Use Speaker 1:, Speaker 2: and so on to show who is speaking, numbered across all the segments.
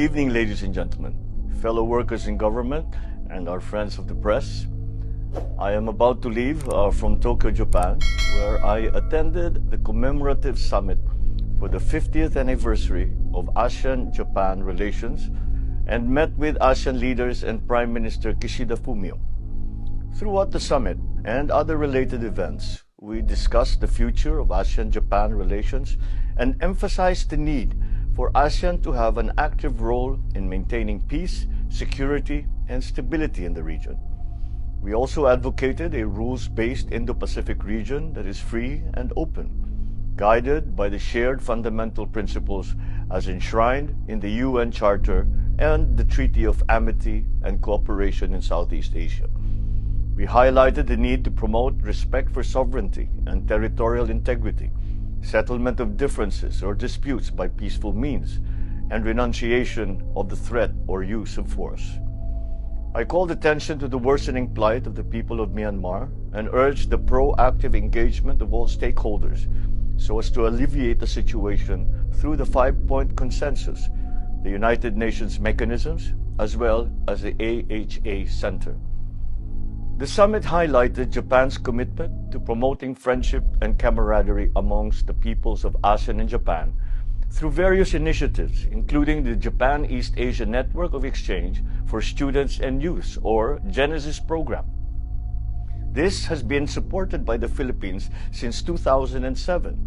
Speaker 1: Good evening, ladies and gentlemen, fellow workers in government, and our friends of the press. I am about to leave from Tokyo, Japan, where I attended the commemorative summit for the 50th anniversary of ASEAN-Japan relations and met with ASEAN leaders and Prime Minister Kishida Fumio. Throughout the summit and other related events, we discussed the future of ASEAN-Japan relations and emphasized the need for ASEAN to have an active role in maintaining peace, security, and stability in the region. We also advocated a rules-based Indo-Pacific region that is free and open, guided by the shared fundamental principles as enshrined in the UN Charter and the Treaty of Amity and Cooperation in Southeast Asia. We highlighted the need to promote respect for sovereignty and territorial integrity, settlement of differences or disputes by peaceful means, and renunciation of the threat or use of force. I called attention to the worsening plight of the people of Myanmar and urged the proactive engagement of all stakeholders so as to alleviate the situation through the 5-point consensus, the United Nations mechanisms, as well as the AHA Center. The summit highlighted Japan's commitment to promoting friendship and camaraderie amongst the peoples of ASEAN and Japan through various initiatives, including the Japan East Asia Network of Exchange for Students and Youth, or Genesis program. This has been supported by the Philippines since 2007.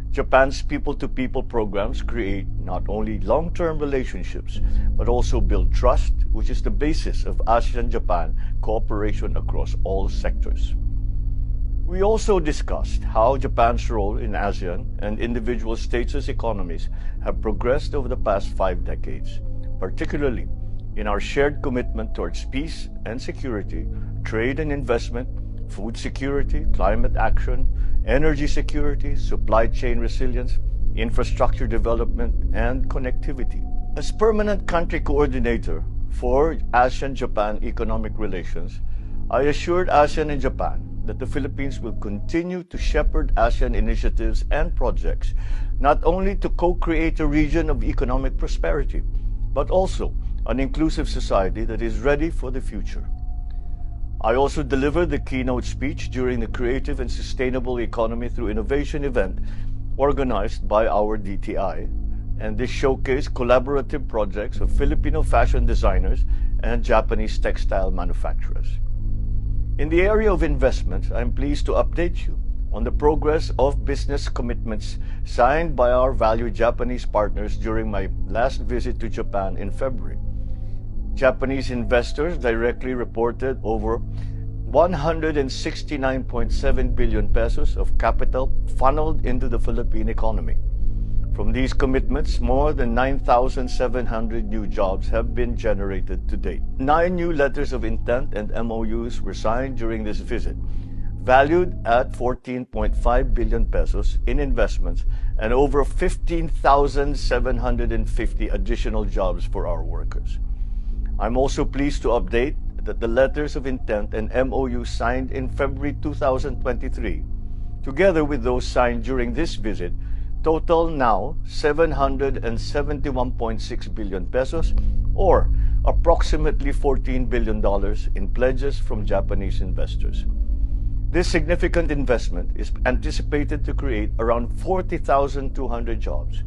Speaker 1: Japan's people-to-people programs create not only long-term relationships, but also build trust, which is the basis of ASEAN-Japan cooperation across all sectors. We also discussed how Japan's role in ASEAN and individual states' economies have progressed over the past 5 decades, particularly in our shared commitment towards peace and security, trade and investment, food security, climate action, energy security, supply chain resilience, infrastructure development, and connectivity. As permanent country coordinator for ASEAN-Japan economic relations, I assured ASEAN and Japan that the Philippines will continue to shepherd ASEAN initiatives and projects, not only to co-create a region of economic prosperity, but also an inclusive society that is ready for the future. I also delivered the keynote speech during the Creative and Sustainable Economy Through Innovation event organized by our DTI, and this showcased collaborative projects of Filipino fashion designers and Japanese textile manufacturers. In the area of investment, I'm pleased to update you on the progress of business commitments signed by our valued Japanese partners during my last visit to Japan in February. Japanese investors directly reported over 169.7 billion pesos of capital funneled into the Philippine economy. From these commitments, more than 9,700 new jobs have been generated to date. 9 new letters of intent and MOUs were signed during this visit, valued at 14.5 billion pesos in investments and over 15,750 additional jobs for our workers. I'm also pleased to update that the letters of intent and MOU signed in February 2023, together with those signed during this visit, total now 771.6 billion pesos, or approximately $14 billion in pledges from Japanese investors. This significant investment is anticipated to create around 40,200 jobs,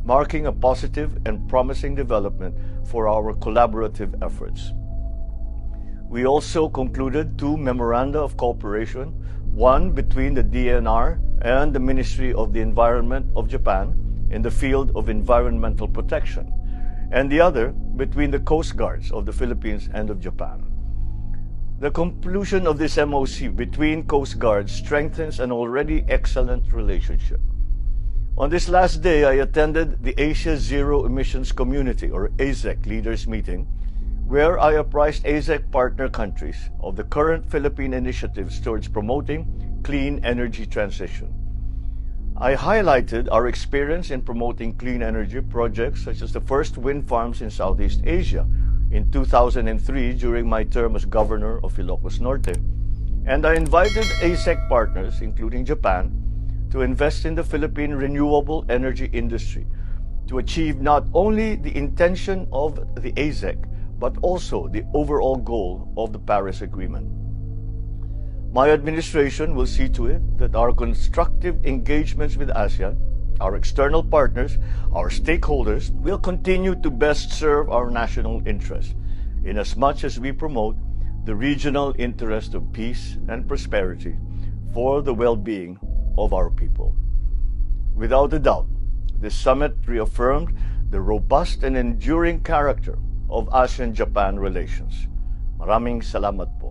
Speaker 1: marking a positive and promising development for our collaborative efforts. We also concluded 2 memoranda of cooperation, one between the DNR and the Ministry of the Environment of Japan in the field of environmental protection, and the other between the Coast Guards of the Philippines and of Japan. The conclusion of this MOC between Coast Guards strengthens an already excellent relationship. On this last day, I attended the Asia Zero Emissions Community, or AZEC, leaders meeting, where I apprised AZEC partner countries of the current Philippine initiatives towards promoting clean energy transition. I highlighted our experience in promoting clean energy projects such as the first wind farms in Southeast Asia in 2003 during my term as governor of Ilocos Norte, and I invited ASEC partners, including Japan, to invest in the Philippine renewable energy industry to achieve not only the intention of the ASEC, but also the overall goal of the Paris Agreement. My administration will see to it that our constructive engagements with ASEAN, our external partners, our stakeholders, will continue to best serve our national interests, inasmuch as we promote the regional interest of peace and prosperity for the well-being of our people. Without a doubt, this summit reaffirmed the robust and enduring character of ASEAN-Japan relations. Maraming salamat po.